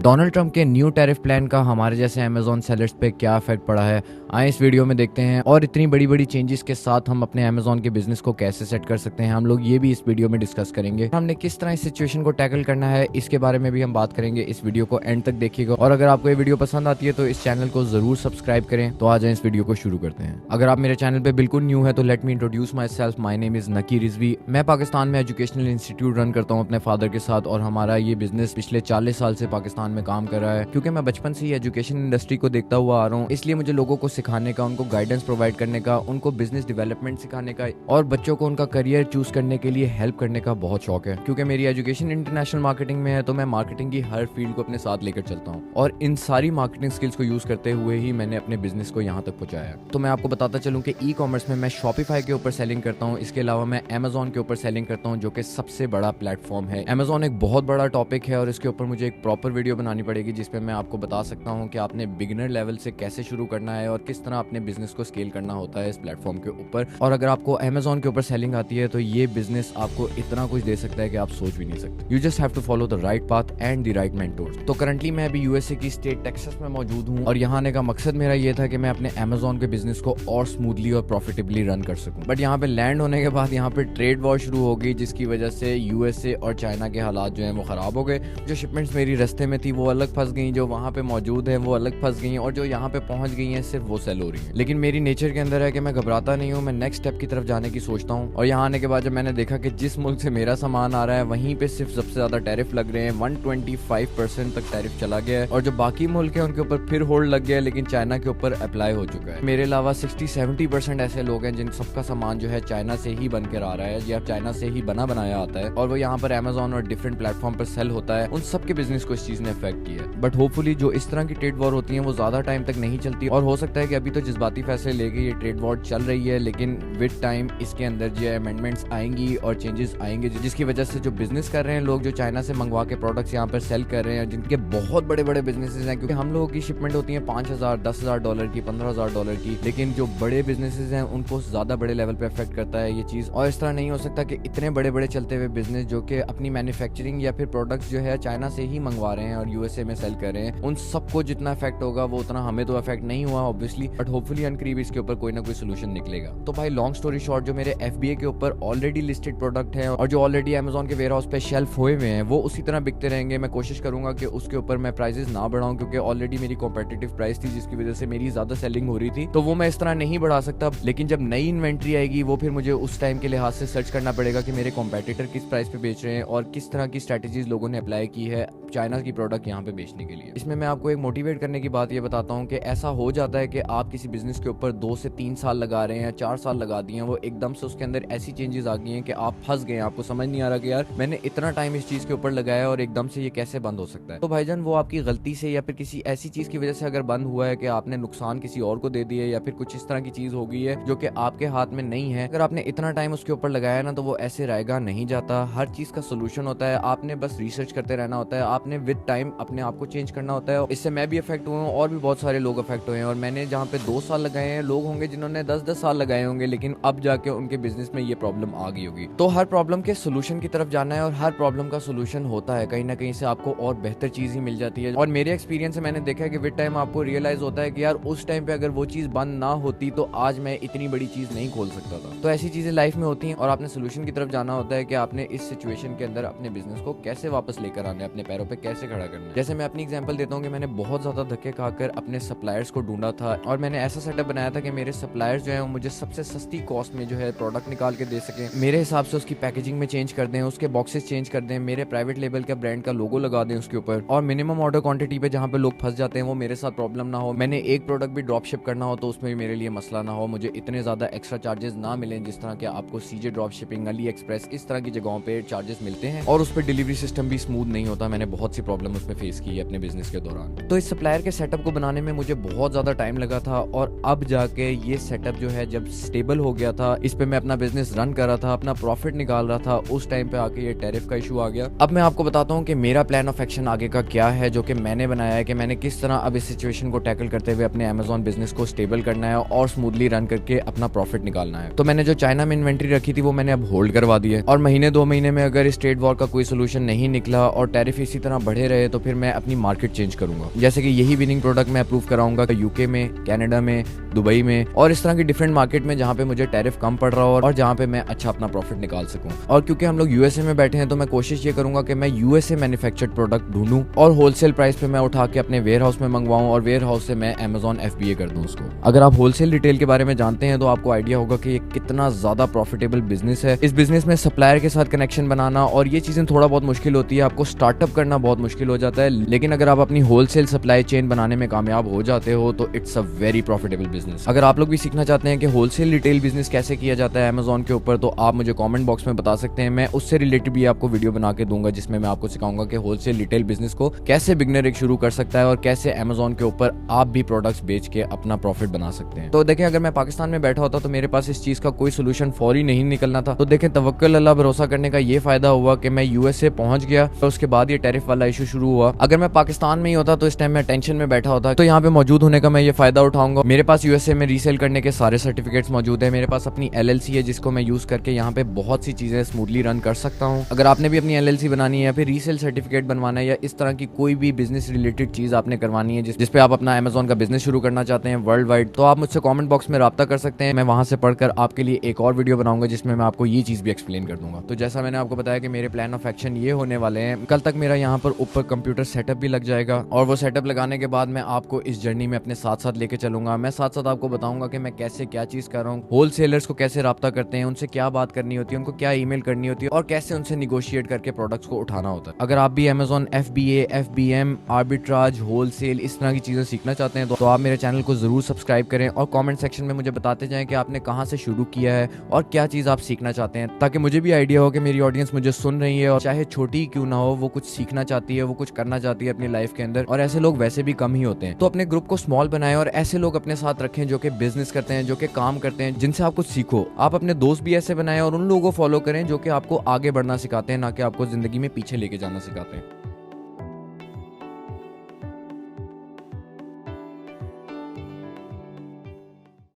Donald Trump के new tariff plan का हमारे जैसे अमेजोन सेलर्स पे क्या इफेक्ट पड़ा है, आए इस वीडियो में देखते हैं। और इतनी बड़ी बड़ी चेंजेस के साथ हम अपने अमेजोन के बिजनेस को कैसे सेट कर सकते हैं, हम लोग ये भी इस वीडियो में डिस्कस करेंगे। हमने किस तरह इस सिचुएशन को टैकल करना है, इसके बारे में भी हम बात करेंगे। इस वीडियो को एंड तक देखिएगा और अगर आपको ये वीडियो पसंद आती है तो इस चैनल को जरूर सब्सक्राइब करें। तो आज इस वीडियो को शुरू करते हैं। अगर आप मेरे चैनल पे बिल्कुल न्यू है तो let me introduce my self. My name is नकी रिजवी। मैं पाकिस्तान में एजुकेशनल इंस्टीट्यूट रन करता हूँ अपने फादर के साथ, और हमारा ये बिजनेस पिछले 40 साल से पाकिस्तान में काम कर रहा है। क्योंकि मैं बचपन से ही एजुकेशन इंडस्ट्री को देखता हुआ आ रहा हूँ, इसलिए मुझे लोगों को सिखाने का, उनको गाइडेंस प्रोवाइड करने का, उनको बिजनेस डेवलपमेंट सिखाने का और बच्चों को उनका करियर चूज करने के लिए हेल्प करने का बहुत शौक है। क्योंकि मेरी एजुकेशन इंटरनेशनल मार्केटिंग में है तो मैं मार्केटिंग की हर फील्ड को अपने साथ लेकर चलता हूँ, और इन सारी मार्केटिंग स्किल्स को यूज करते हुए ही मैंने अपने बिजनेस को यहाँ तक पहुंचाया। तो मैं आपको बताता चलूँ कि ई कॉमर्स में मैं शॉपिफाई के ऊपर सेलिंग करता हूँ। इसके अलावा मैं अमेजोन के ऊपर सेलिंग करता हूँ, जो कि सबसे बड़ा प्लेटफॉर्म है। अमेजोन एक बहुत बड़ा टॉपिक है और इसके ऊपर मुझे एक प्रॉपर वीडियो बनानी पड़ेगी जिसपे मैं आपको बता सकता हूँ कि आपने बिगिनर लेवल से कैसे शुरू करना है और किस तरह अपने बिजनेस को स्केल करना होता है इस प्लेटफॉर्म के ऊपर। और अगर आपको अमेजोन के ऊपर सेलिंग आती है तो ये बिजनेस आपको इतना कुछ दे सकता है कि आप सोच भी नहीं सकते। You just have to follow the right path and the right mentors. तो करंटली मैं अभी यूएसए की स्टेट टेक्सास में मौजूद हूँ, और यहाँ आने का मकसद मेरा ये था कि मैं अपने अमेजोन के बिजनेस को और स्मूथली और प्रॉफिटेबली रन कर सकूँ। बट यहाँ पे लैंड होने के बाद यहाँ पे ट्रेड वॉर शुरू हो गई, जिसकी वजह से यूएसए और चाइना के हालात जो है वो खराब हो गए। जो शिपमेंट्स मेरी रास्ते में थी वो अलग फंस गई, जो वहाँ पे मौजूद है वो अलग फंस गई, और जो यहाँ पे पहुंच गई हैं सिर्फ वो सेल हो रही है। लेकिन मेरी नेचर के अंदर है कि मैं घबराता नहीं हूँ, मैं नेक्स्ट स्टेप की तरफ जाने की सोचता हूँ। और यहाँ आने के बाद जब मैंने देखा कि जिस मुल्क से मेरा सामान आ रहा है वहीं पे सिर्फ सबसे ज्यादा टैरिफ लग रहे हैं, 125% तक टैरिफ चला गया है, और जो बाकी मुल्क है उनके ऊपर फिर होल्ड लग गया है, लेकिन चाइना के ऊपर अप्लाई हो चुका है। मेरे अलावा 60-70% ऐसे लोग हैं जिन सबका सामान जो है चाइना से ही बनकर आ रहा है या चाइना से ही बना बनाया आता है, और वो यहाँ पर अमेजोन और डिफरेंट प्लेटफॉर्म पर सेल होता है। उन सबके बिजनेस को इस चीज ने अफेक्ट किया है। बट होपफुली जो इस तरह की ट्रेड वॉर होती है वो ज्यादा टाइम तक नहीं चलती, और हो सकता है कि अभी तो जज्बाती फैसले लेके ये ट्रेड वॉर चल रही है, लेकिन विद टाइम इसके अंदर जो है अमेंडमेंट्स आएंगी और चेंजेस आएंगे, जिसकी वजह से जो बिजनेस कर रहे हैं लोग, जो चाइना से मंगवा के प्रोडक्ट्स यहाँ पर सेल कर रहे हैं, जिनके बहुत बड़े बड़े बिजनेसेस हैं, क्योंकि हम लोगों की शिपमेंट होती है $5,000 $10,000 की, $15,000 की, लेकिन जो बड़े बिजनेसेस हैं उनको ज्यादा बड़े लेवल पे अफेक्ट करता है ये चीज। और इस तरह नहीं हो सकता कि इतने बड़े बड़े चलते हुए बिजनेस जो कि अपनी मैन्युफैक्चरिंग या फिर प्रोडक्ट्स जो है चाइना से ही मंगवा रहे हैं और यूएसए में सेल कर रहे हैं, उन सबको जितना इफेक्ट होगा वो उतना हमें तो इफेक्ट नहीं हुआ ऑब्वियसली, बट होपफुली अनकरीब इसके ऊपर कोई ना कोई सोल्यूशन निकलेगा। तो भाई लॉन्ग स्टोरी शॉर्ट, जो मेरे एफबीए के ऊपर ऑलरेडी लिस्टेड प्रोडक्ट है और जो ऑलरेडी अमेजोन के वेयर हाउस पे शेल्फ हुए हुए हैं वो उसी तरह बिकते रहेंगे। मैं कोशिश करूंगा कि उसके ऊपर मैं प्राइसेस ना बढ़ाऊं, क्योंकि ऑलरेडी मेरी कॉम्पिटिटिव प्राइस थी जिसकी वजह से मेरी ज्यादा सेलिंग हो रही थी, तो वो मैं इस तरह नहीं बढ़ा सकता। लेकिन जब नई इन्वेंट्री आएगी वो फिर मुझे उस टाइम के लिहाज से सर्च करना पड़ेगा कि मेरे कॉम्पिटिटर किस प्राइस पे बेच रहे हैं और किस तरह की स्ट्रेटेजीज लोगों ने अप्लाई की है चाइना की प्रोडक्ट यहाँ पे बेचने के लिए। इसमें मैं आपको एक मोटिवेट करने की बात ये बताता हूँ कि ऐसा हो जाता है कि आप किसी बिजनेस के ऊपर 2 से 3 साल लगा रहे हैं, 4 साल लगा दिए हैं, वो एकदम से उसके अंदर ऐसी चेंजेस आ गई हैं कि आप फंस गए, आपको समझ नहीं आ रहा कि यार मैंने इतना टाइम इस चीज के ऊपर लगाया और एकदम से ये कैसे बंद हो सकता है। तो भाईजान वो आपकी गलती से या फिर किसी ऐसी चीज की वजह से अगर बंद हुआ है कि आपने नुकसान किसी और को दे दिया या फिर कुछ इस तरह की चीज हो गई है जो कि आपके हाथ में नहीं है, अगर आपने इतना टाइम उसके ऊपर लगाया ना तो वो ऐसे रहेगा नहीं जाता। हर चीज का सोल्यूशन होता है, आपने बस रिसर्च करते रहना होता है, आपने विद टाइम अपने आप को चेंज करना होता है। इससे मैं भी अफेक्ट हुआ हूँ और भी बहुत सारे लोग अफेक्ट हुए हैं, और मैंने जहाँ पे 2 साल लगाए हैं, लोग होंगे जिन्होंने 10-10 साल लगाए होंगे, लेकिन अब जाके उनके बिजनेस में ये प्रॉब्लम आ गई होगी। तो हर प्रॉब्लम के सोल्यूशन की तरफ जाना है, और हर प्रॉब्लम का सोल्यूशन होता है कहीं ना कहीं से आपको और बेहतर चीज ही मिल जाती है। और मेरे एक्सपीरियंस से मैंने देखा है कि विद टाइम आपको रियलाइज होता है कि यार उस टाइम पे अगर वो चीज बंद ना होती तो आज मैं इतनी बड़ी चीज नहीं खोल सकता था। तो ऐसी चीजें लाइफ में होती हैं, और आपने सोल्यूशन की तरफ जाना होता है कि आपने इस सिचुएशन के अंदर अपने बिजनेस को कैसे वापस लेकर आना है, अपने पैरों पे कैसे खड़ा करना है। जैसे मैं अपनी एग्जांपल देता हूँ कि मैंने बहुत ज्यादा धक्के खाकर अपने सप्लायर्स को ढूंढा था, और मैंने ऐसा सेटअप बनाया था कि मेरे सप्लायर्स जो है मुझे सबसे सस्ती कॉस्ट में जो है प्रोडक्ट निकाल के दे सके, मेरे हिसाब से उसकी पैकेजिंग में चेंज कर दें, उसके बॉक्सेस चेंज कर दें, मेरे प्राइवेट लेबल का ब्रांड का लोगो लगा दें उसके ऊपर, और मिनिमम ऑर्डर क्वांटिटी पे जहाँ पे लोग फंस जाते हैं वो मेरे साथ प्रॉब्लम ना हो। मैंने एक प्रोडक्ट भी ड्रॉप शिप करना हो तो उसमें भी मेरे लिए मसला ना हो, मुझे इतने ज्यादा एक्स्ट्रा चार्जेस ना मिले जिस तरह के आपको सीजे ड्रॉप शिपिंग, अली एक्सप्रेस, इस तरह की जगहों पे चार्जेस मिलते हैं, और उस पर डिलीवरी सिस्टम भी स्मूथ नहीं होता। मैंने बहुत सी प्रॉब्लम उसमें फेस की है अपने बिजनेस के दौरान। तो इस सप्लायर के सेटअप को बनाने में मुझे बहुत ज्यादा टाइम लगा था, और अब जाके ये सेटअप जो है जब स्टेबल हो गया था, इस पे मैं अपना बिजनेस रन कर रहा था, अपना प्रॉफिट निकाल रहा था, उस टाइम पे आके ये टैरिफ का इशू आ गया। अब मैं आपको बताता हूँ कि मेरा प्लान ऑफ एक्शन आगे का क्या है, जो कि मैंने बनाया है कि मैंने किस तरह अब इस सिचुएशन को टैकल करते हुए अपने अमेजोन बिजनेस को स्टेबल करना है और स्मूथली रन करके अपना प्रॉफिट निकालना है। तो मैंने जो चाइना में इन्वेंट्री रखी थी वो मैंने अब होल्ड करवा दी है, और महीने 2 महीने में अगर इस ट्रेड वॉर का कोई सोल्यूशन नहीं निकला और टैरिफ इसी तरह बढ़े रहे तो फिर मैं अपनी मार्केट चेंज करूंगा। जैसे कि यही विनिंग प्रोडक्ट मैं अप्रूव कराऊंगा यूके में, कनाडा में, दुबई में और इस तरह की डिफरेंट मार्केट में जहाँ पे मुझे टैरिफ कम पड़ रहा हो और जहाँ पे मैं अच्छा अपना प्रॉफिट निकाल सकूं। और क्योंकि हम लोग यूएसए में बैठे हैं तो मैं कोशिश ये करूंगा कि मैं यूएसए मैन्युफैक्चर्ड प्रोडक्ट ढूंढूं और होलसेल प्राइस पे मैं उठा के अपने वेयर हाउस में मंगवाऊं और वेयर हाउस से मैं Amazon FBA कर दूं उसको। अगर आप होलसेल रिटेल के बारे में जानते हैं तो आपको आइडिया होगा कि ये कितना ज्यादा प्रॉफिटेबल बिजनेस है। इस बिजनेस में सप्लायर के साथ कनेक्शन बनाना और ये चीजें थोड़ा बहुत मुश्किल होती है, आपको स्टार्टअप करना बहुत मुश्किल हो जाता है, लेकिन अगर आप अपनी होलसेल सप्लाई चेन बनाने में कामयाब हो जाते हो तो it's a very profitable business. अगर आप लोग भी सीखना चाहते हैं कि होलसेल रिटेल बिजनेस कैसे किया जाता है Amazon के ऊपर तो आप मुझे कमेंट बॉक्स में बता सकते हैं। मैं उससे रिलेटेड भी आपको वीडियो बना के दूंगा जिसमें मैं आपको सिखाऊंगा कि होलसेल रिटेल बिजनेस को कैसे बिगनर एक शुरू कर सकता है और कैसे Amazon के ऊपर आप भी प्रोडक्ट्स बेच के अपना प्रॉफिट बना सकते हैं। तो देखें, अगर मैं पाकिस्तान में बैठा होता तो मेरे पास इस चीज का कोई सोल्यूशन फौरी नहीं निकलना था। तो देखें, तवक्कल अल्लाह भरोसा करने का ये फायदा हुआ कि मैं यूएसए पहुंच गया और उसके बाद ये टैरिफ वाला इशू शुरू हुआ। अगर मैं पाकिस्तान में ही होता तो इस टाइम मैं टेंशन में बैठा होता। तो यहाँ पे मौजूद होने का मैं ये फायदा उठाऊंगा। मेरे पास यूएसए में रीसेल करने के सारे सर्टिफिकेट्स मौजूद है। मेरे पास अपनी LLC है जिसको मैं यूज करके यहाँ पे बहुत सी चीजें स्मूथली रन कर सकता हूँ। अगर आपने भी अपनी LLC बनानी है या फिर रीसेल सर्टिफिकेट बनवाना है या इस तरह की कोई भी बिजनेस रिलेटेड चीज आपने करवानी है जिसपे आप अपना Amazon का बिजनेस शुरू करना चाहते हैं वर्ल्ड वाइड, तो आप मुझसे कमेंट बॉक्स में राब्ता कर सकते हैं। मैं वहां से पढ़कर आपके लिए एक और वीडियो बनाऊंगा जिसमें मैं आपको ये चीज भी एक्सप्लेन कर दूंगा। तो जैसा मैंने आपको बताया कि मेरे प्लान ऑफ एक्शन ये होने वाले हैं, कल तक मेरा यहाँ पर ऊपर कंप्यूटर सेटअप भी लग जाएगा और वो सेटअप लगाने के बाद मैं आपको इस जर्नी में अपने साथ साथ लेके चलूंगा। मैं साथ साथ आपको बताऊंगा कि मैं कैसे क्या चीज कर रहा हूँ, होलसेलर्स को कैसे राब्ता करते हैं, उनसे क्या बात करनी होती है, उनको क्या ईमेल करनी होती है और कैसे उनसे निगोशिएट करके प्रोडक्ट्स को उठाना होता है। अगर आप भी Amazon FBA, FBM, arbitrage, wholesale इस तरह की चीजें सीखना चाहते हैं तो आप मेरे चैनल को जरूर सब्सक्राइब करें और कमेंट सेक्शन में मुझे बताते जाएं कि आपने कहां से शुरू किया है और क्या चीज आप सीखना चाहते हैं, ताकि मुझे भी आइडिया हो कि मेरी ऑडियंस मुझे सुन रही है और चाहे छोटी क्यों ना हो वो कुछ सीखना चाहती है, वो कुछ करना चाहती है अपनी लाइफ के अंदर। और ऐसे लोग वैसे भी कम ही होते हैं। तो अपने ग्रुप को स्मॉल बनाएं और ऐसे लोग अपने साथ रखें जो कि बिजनेस करते हैं, जो कि काम करते हैं, जिनसे आप कुछ सीखो। आप अपने दोस्त भी ऐसे बनाएं और उन लोगों को फॉलो करें जो कि आपको आगे बढ़ना सिखाते हैं, ना कि आपको जिंदगी में पीछे लेके जाना सिखाते हैं।